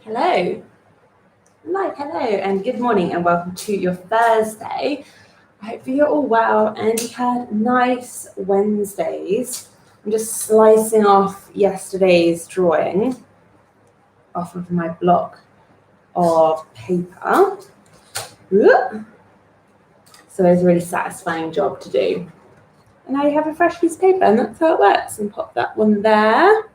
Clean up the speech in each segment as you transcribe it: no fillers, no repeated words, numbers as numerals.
Hello, hello, and good morning, and welcome to your Thursday. I hope you're all well and you had nice Wednesdays. I'm just slicing off yesterday's drawing off of my block of paper. So it's a really satisfying job to do. And now you have a fresh piece of paper, and that's how it works. And pop that one there.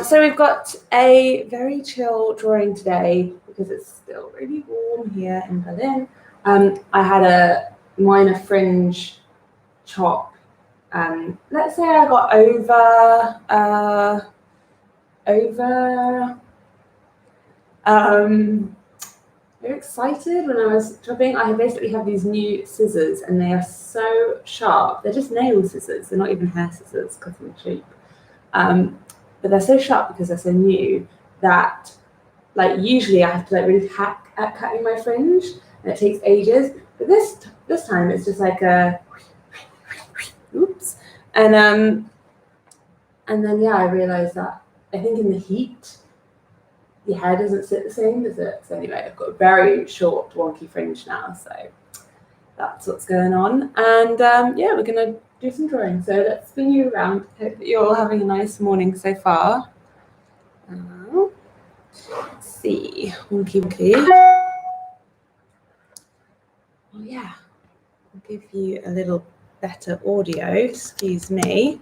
So we've got a very chill drawing today because it's still really warm here in Berlin. I had a minor fringe chop. Let's say I got very excited when I was chopping. I basically have these new scissors and they are so sharp. They're just nail scissors. They're not even hair scissors because they're cheap. But they're so sharp because they're so new that, like, usually I have to really hack at cutting my fringe, and it takes ages. But this time it's just like a oops, and then yeah, I realised that I think in the heat, the hair doesn't sit the same, does it? So anyway, I've got a very short, wonky fringe now, so that's what's going on. And yeah, we're gonna do some drawing. So let's spin you around. Hope that you're all having a nice morning so far. Let's see. Wonky. Oh yeah, I'll give you a little better audio. Excuse me.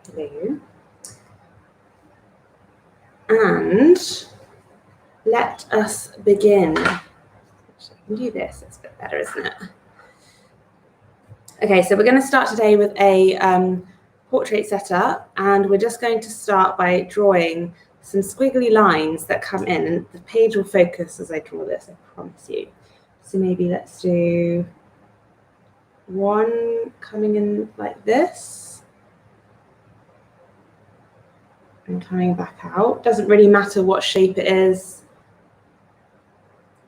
Hello. And let us begin. Actually, I can do this. It's a bit better, isn't it? Okay, so we're going to start today with a portrait setup, and we're just going to start by drawing some squiggly lines that come in, and the page will focus as I draw this, I promise you. So maybe let's do one coming in like this and coming back out. Doesn't really matter what shape it is.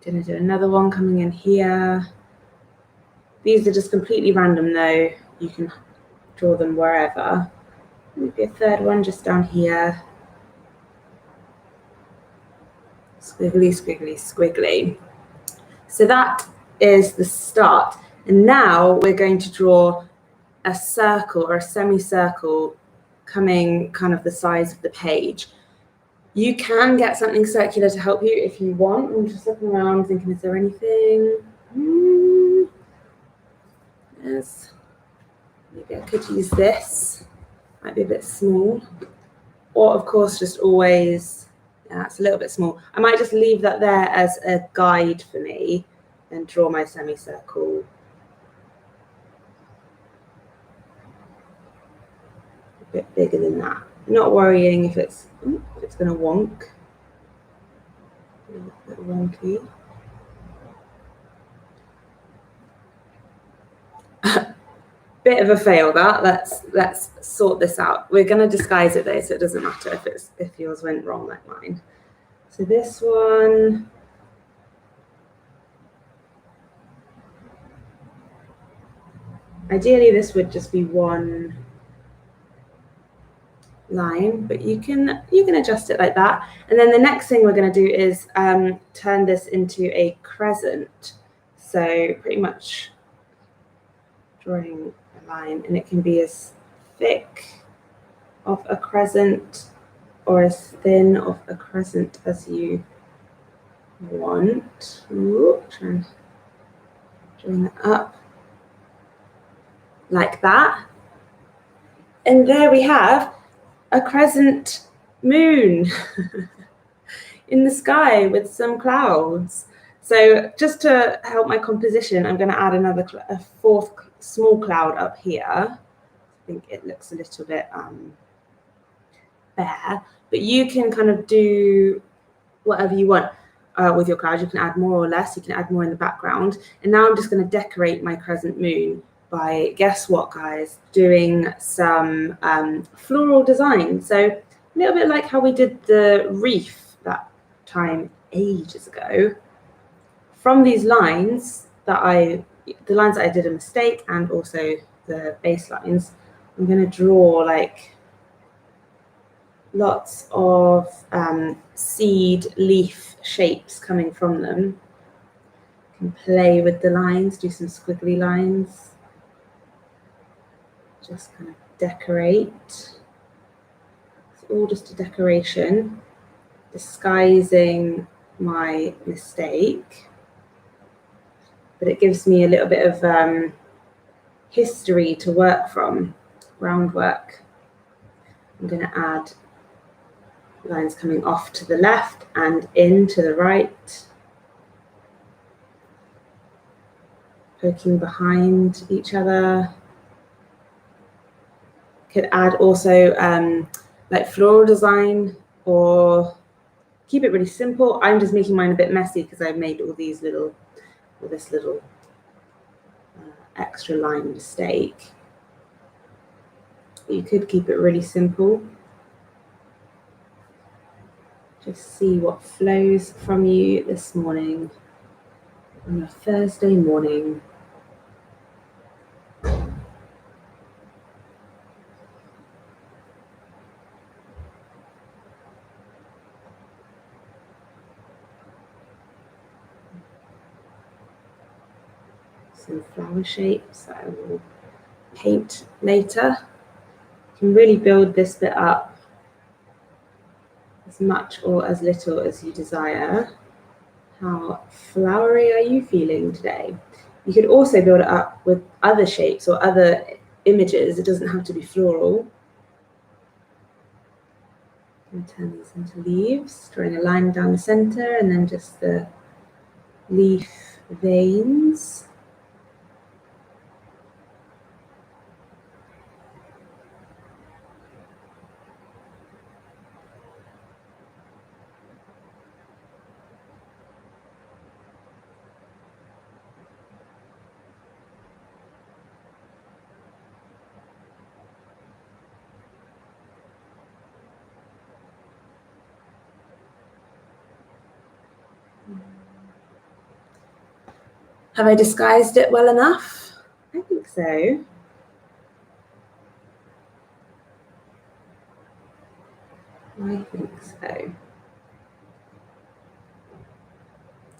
Gonna do another one coming in here. These are just completely random though. You can draw them wherever. Maybe a third one just down here. Squiggly, squiggly, squiggly. So that is the start. And now we're going to draw a circle or a semicircle coming kind of the size of the page. You can get something circular to help you if you want. I'm just looking around thinking, is there anything? Yes. Maybe I could use this. Might be a bit small. Or of course, just always, yeah, it's a little bit small. I might just leave that there as a guide for me and draw my semicircle a bit bigger than that. Not worrying if it's going to wonk. A little bit wonky. Bit of a fail that. Let's sort this out. We're going to disguise it though, so it doesn't matter if yours went wrong like mine. So this one, ideally this would just be one line, but you can adjust it like that. And then the next thing we're going to do is turn this into a crescent. So pretty much drawing a line, and it can be as thick of a crescent or as thin of a crescent as you want. Try and drawing that up like that. And there we have a crescent moon in the sky with some clouds. So just to help my composition, I'm going to add a fourth small cloud up here. I think it looks a little bit bare, but you can kind of do whatever you want with your cloud. You can add more or less. You can add more in the background. And now I'm just going to decorate my crescent moon by, guess what, guys, doing some floral design. So a little bit like how we did the reef that time ages ago. From these lines that the lines that I did a mistake, and also the baselines, I'm going to draw like lots of seed leaf shapes coming from them. You can play with the lines, do some squiggly lines. Just kind of decorate. It's all just a decoration, disguising my mistake. But it gives me a little bit of history to work from, groundwork. I'm going to add lines coming off to the left and in to the right, poking behind each other. Could add also like floral design or keep it really simple. I'm just making mine a bit messy because I've made all these little, this little extra line mistake. You could keep it really simple. Just see what flows from you this morning on a Thursday morning. Some flower shapes that I will paint later. You can really build this bit up as much or as little as you desire. How flowery are you feeling today? You could also build it up with other shapes or other images. It doesn't have to be floral. I'm going to turn these into leaves, drawing a line down the center and then just the leaf veins. Have I disguised it well enough? I think so. I think so.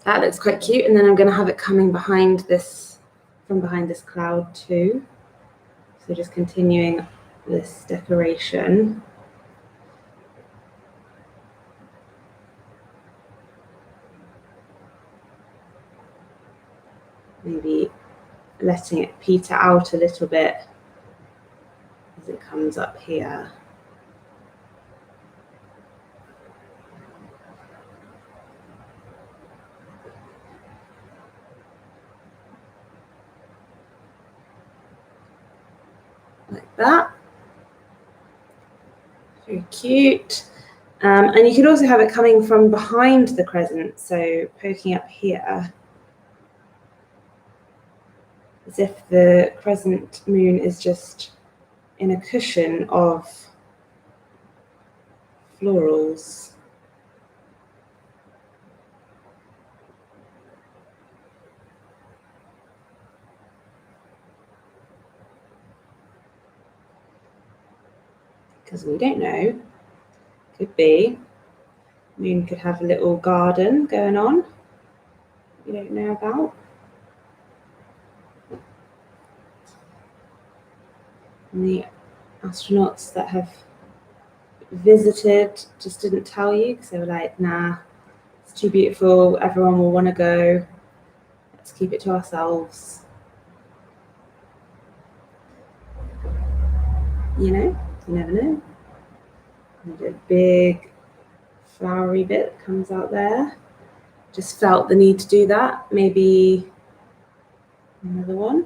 That looks quite cute, and then I'm going to have it coming behind this, from behind this cloud too. So just continuing this decoration. Maybe letting it peter out a little bit as it comes up here. Like that. Very cute. And you could also have it coming from behind the crescent, so poking up here, as if the crescent moon is just in a cushion of florals. Because we don't know. Could be. Moon could have a little garden going on we don't know about. And the astronauts that have visited just didn't tell you because they were like, nah, it's too beautiful, everyone will want to go, let's keep it to ourselves. You know, you never know. And a big flowery bit comes out there. Just felt the need to do that. Maybe another one.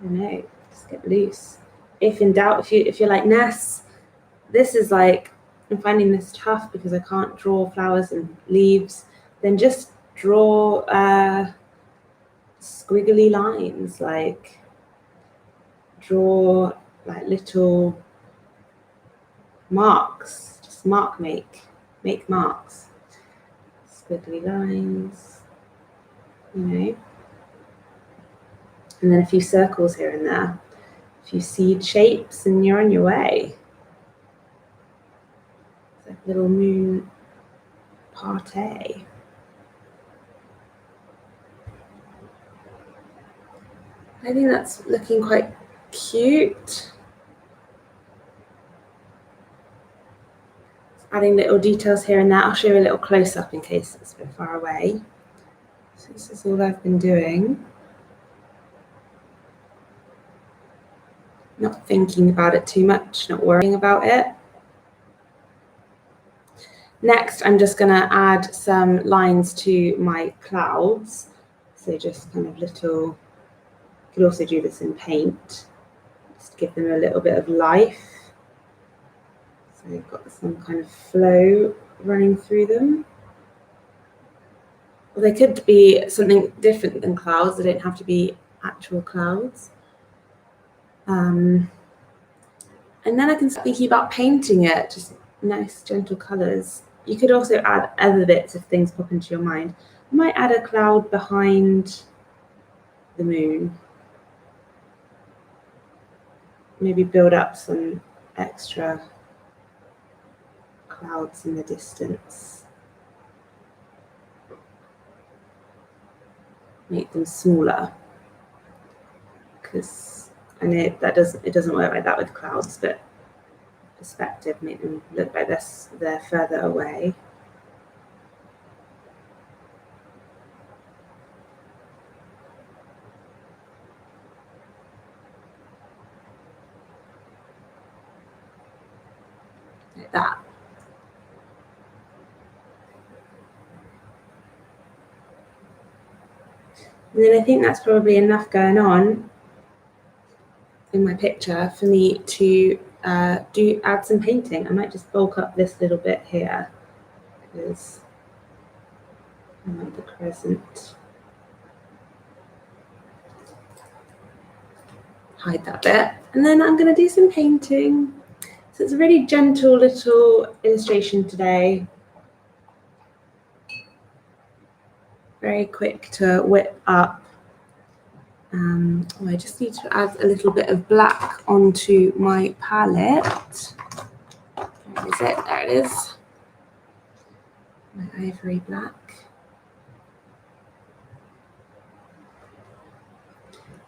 I don't know, just get loose. If in doubt, if you're like, Ness, this is like, I'm finding this tough because I can't draw flowers and leaves, then just draw squiggly lines, like draw like little marks, just make marks. squiggly lines, you know, and then a few circles here and there, a few seed shapes, and you're on your way. It's like a little moon party. I think that's looking quite cute. Adding little details here and there. I'll show you a little close up in case it's a bit far away. So this is all I've been doing. Not thinking about it too much, not worrying about it. Next, I'm just going to add some lines to my clouds. So just kind of little, you could also do this in paint, just to give them a little bit of life. So you've got some kind of flow running through them. Well, they could be something different than clouds. They don't have to be actual clouds. And then I can start thinking about painting it, just nice, gentle colours. You could also add other bits if things pop into your mind. I might add a cloud behind the moon. Maybe build up some extra clouds in the distance. Make them smaller. Because I know it doesn't work like that with clouds, but perspective, make them look like they're further away. Like that. And then I think that's probably enough going on in my picture for me to add some painting. I might just bulk up this little bit here because I want the crescent. Hide that bit. And then I'm going to do some painting. So it's a really gentle little illustration today. Very quick to whip up. I just need to add a little bit of black onto my palette. Where is it? There it is. My ivory black.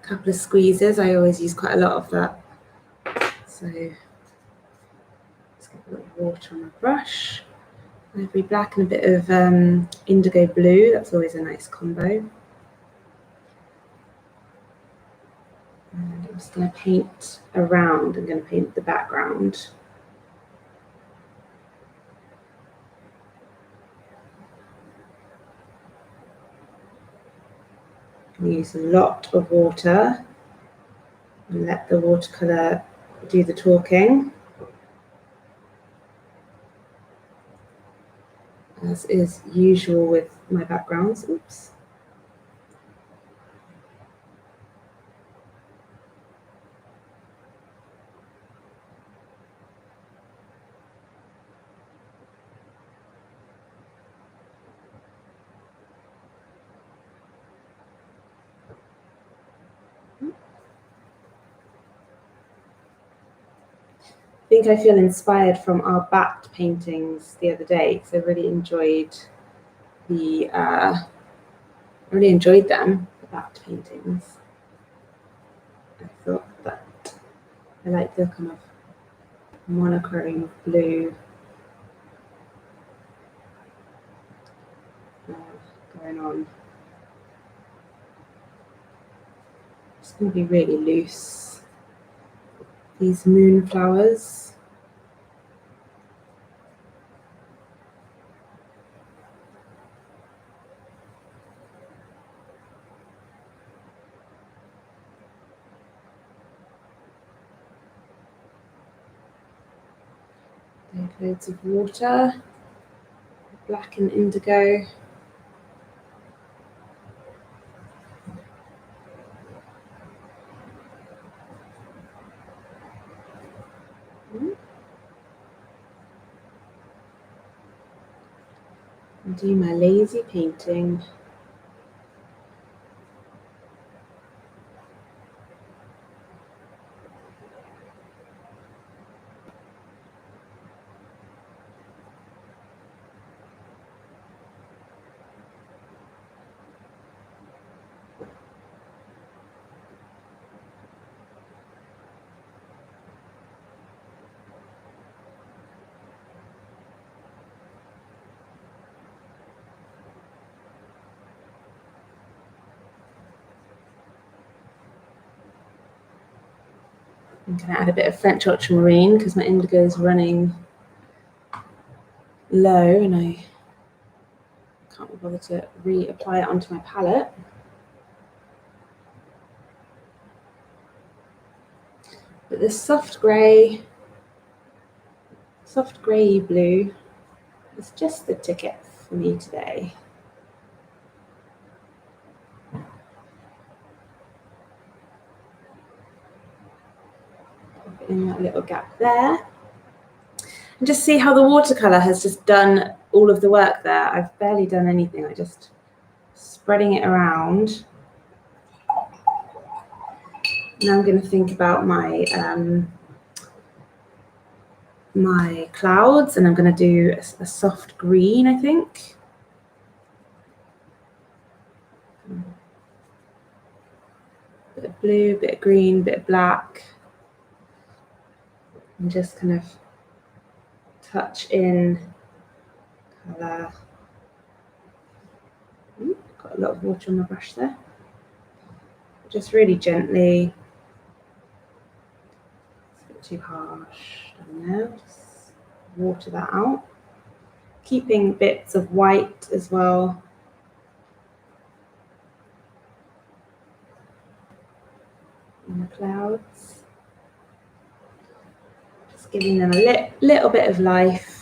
A couple of squeezes. I always use quite a lot of that. So let's get a little water on my brush. Ivory black and a bit of indigo blue. That's always a nice combo. And I'm just going to paint around. I'm going to paint the background. Use a lot of water and let the watercolour do the talking. As is usual with my backgrounds. Oops. I think I feel inspired from our bat paintings the other day because I really enjoyed them, the bat paintings. I thought that I like the kind of monochrome blue going on. It's going to be really loose. These moonflowers. Loads of water, black and indigo. Do my lazy painting. I'm going to add a bit of French ultramarine because my indigo is running low and I can't be bothered to reapply it onto my palette. But this soft grey blue is just the ticket for me today. Pop it in that little gap there. And just see how the watercolour has just done all of the work there. I've barely done anything. I'm just spreading it around. Now I'm going to think about my my clouds, and I'm going to do a soft green, I think. Bit of blue, bit of green, bit of black. And just kind of touch in colour. Got a lot of water on my brush there. Just really gently. It's a bit too harsh down there. Just water that out. Keeping bits of white as well. In the clouds. Just giving them a little bit of life.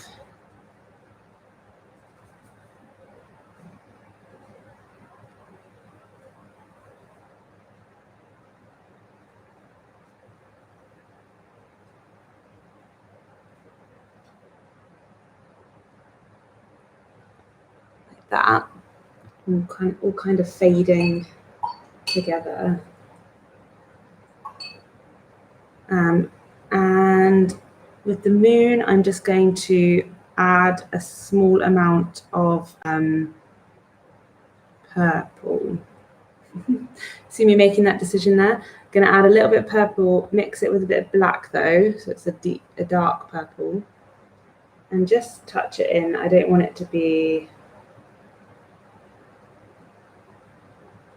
That all kind of fading together, and with the moon I'm just going to add a small amount of purple. See me making that decision there. I'm going to add a little bit of purple, mix it with a bit of black though, so it's a dark purple, and just touch it in. I don't want it to be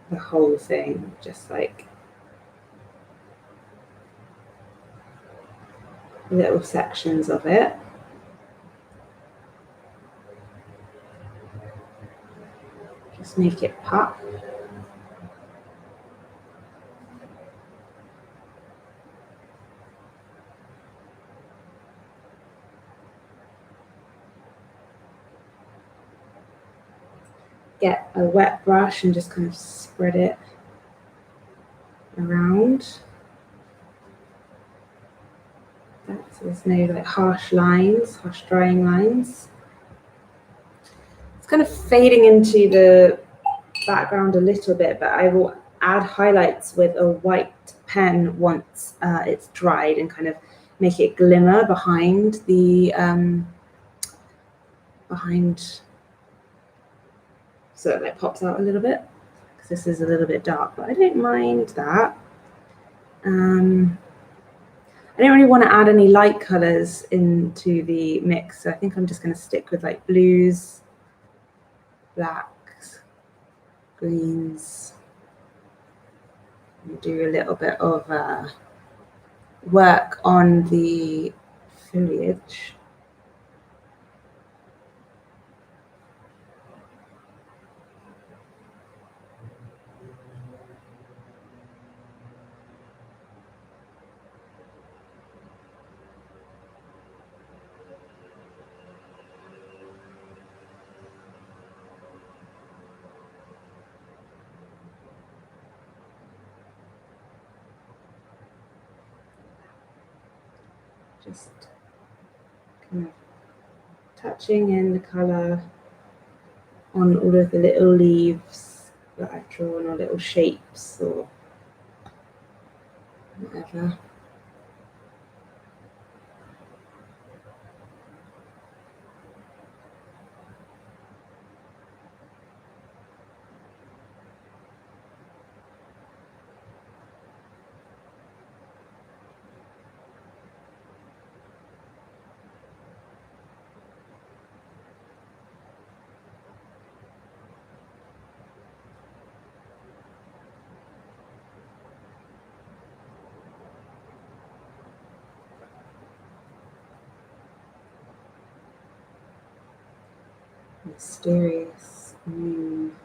the whole thing, just like little sections of it. Just make it pop. Get a wet brush and just kind of spread it around. So there's no like harsh lines, harsh drying lines. It's kind of fading into the background a little bit, but I will add highlights with a white pen once it's dried and kind of make it glimmer behind the so it like pops out a little bit, because this is a little bit dark, but I don't mind that. I don't really want to add any light colours into the mix, so I think I'm just going to stick with like blues, blacks, greens, and do a little bit of work on the foliage. Just kind of touching in the colour on all of the little leaves that I've drawn, or little shapes or whatever. Mysterious moon.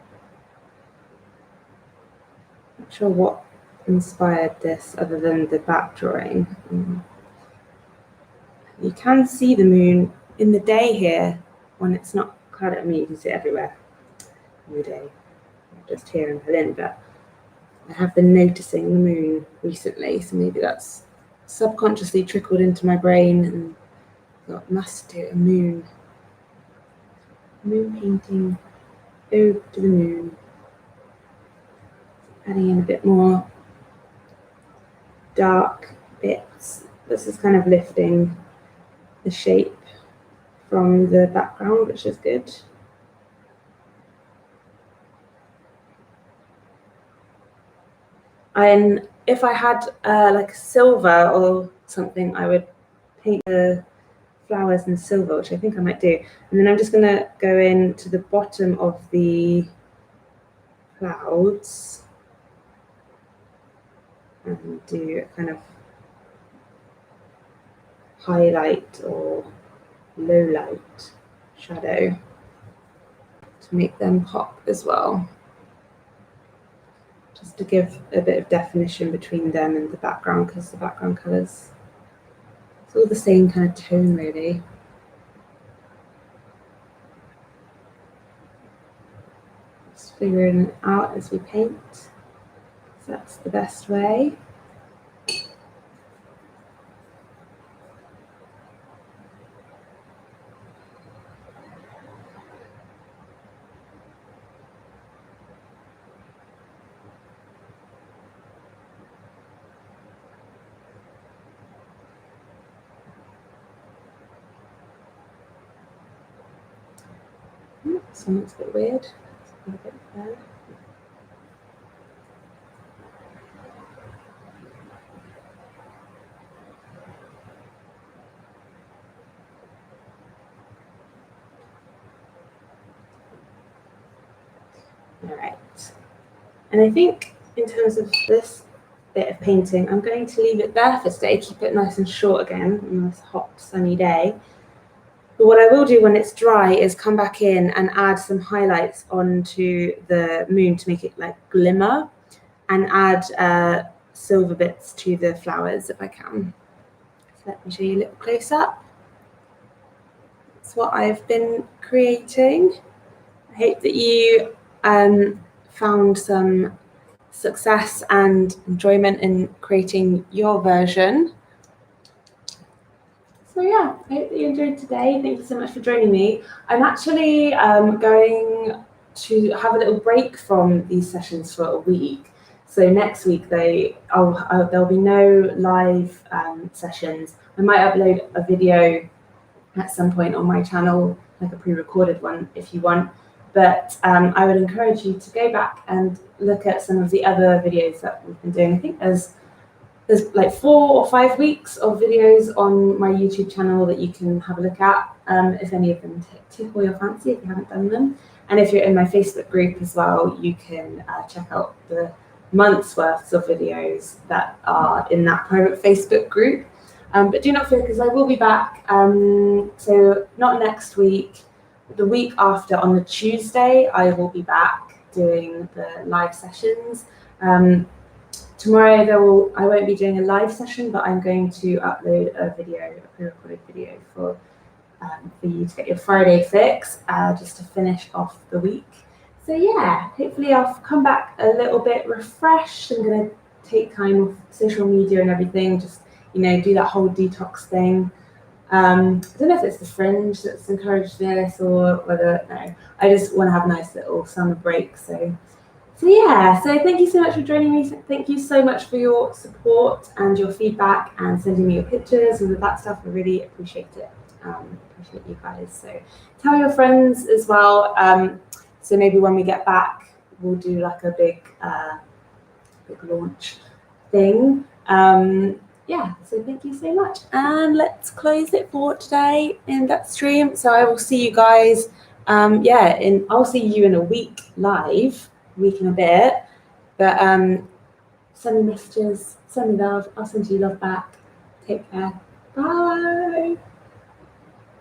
Not sure what inspired this other than the back drawing. You can see the moon in the day here when it's not clouded. I mean, you can see it everywhere in the day, not just here in Berlin, but I have been noticing the moon recently, so maybe that's subconsciously trickled into my brain and thought, must do a moon painting, ode to the moon. Adding in a bit more dark bits. This is kind of lifting the shape from the background, which is good. And if I had like silver or something, I would paint the flowers in silver, which I think I might do. And then I'm just going to go into the bottom of the clouds and do a kind of highlight or low light shadow to make them pop as well, just to give a bit of definition between them and the background, because the background colours, it's all the same kind of tone really. Just figuring it out as we paint, so that's the best way. This one looks a bit weird. A bit there. All right. And I think in terms of this bit of painting, I'm going to leave it there for today, keep it nice and short again on this hot, sunny day. But what I will do when it's dry is come back in and add some highlights onto the moon to make it like glimmer, and add silver bits to the flowers if I can. So let me show you a little close up. That's what I've been creating. I hope that you found some success and enjoyment in creating your version. So yeah, I hope that you enjoyed today. Thank you so much for joining me. I'm actually going to have a little break from these sessions for a week. So next week there'll be no live sessions. I might upload a video at some point on my channel, like a pre-recorded one if you want. But I would encourage you to go back and look at some of the other videos that we've been doing. I think there's like 4 or 5 weeks of videos on my YouTube channel that you can have a look at, if any of them tickle your fancy, if you haven't done them. And if you're in my Facebook group as well, you can check out the month's worth of videos that are in that private Facebook group. But do not fear, because I will be back. So not next week, the week after, on the Tuesday, I will be back doing the live sessions. Tomorrow I won't be doing a live session, but I'm going to upload a video, a pre-recorded video for you to get your Friday fix, just to finish off the week. So yeah, hopefully I'll come back a little bit refreshed. I'm going to take time off social media and everything, just do that whole detox thing. I don't know if it's the fringe that's encouraged this or whether, no, I just want to have a nice little summer break. So yeah, so thank you so much for joining me. Thank you so much for your support and your feedback and sending me your pictures and all that stuff. I really appreciate it. Appreciate you guys. So tell your friends as well. So maybe when we get back, we'll do like a big launch thing. Yeah, so thank you so much. And let's close it for today in that stream. So I will see you guys, I'll see you in a week live, week and a bit. But send me messages, send me love. I'll send you love back. Take care. Bye.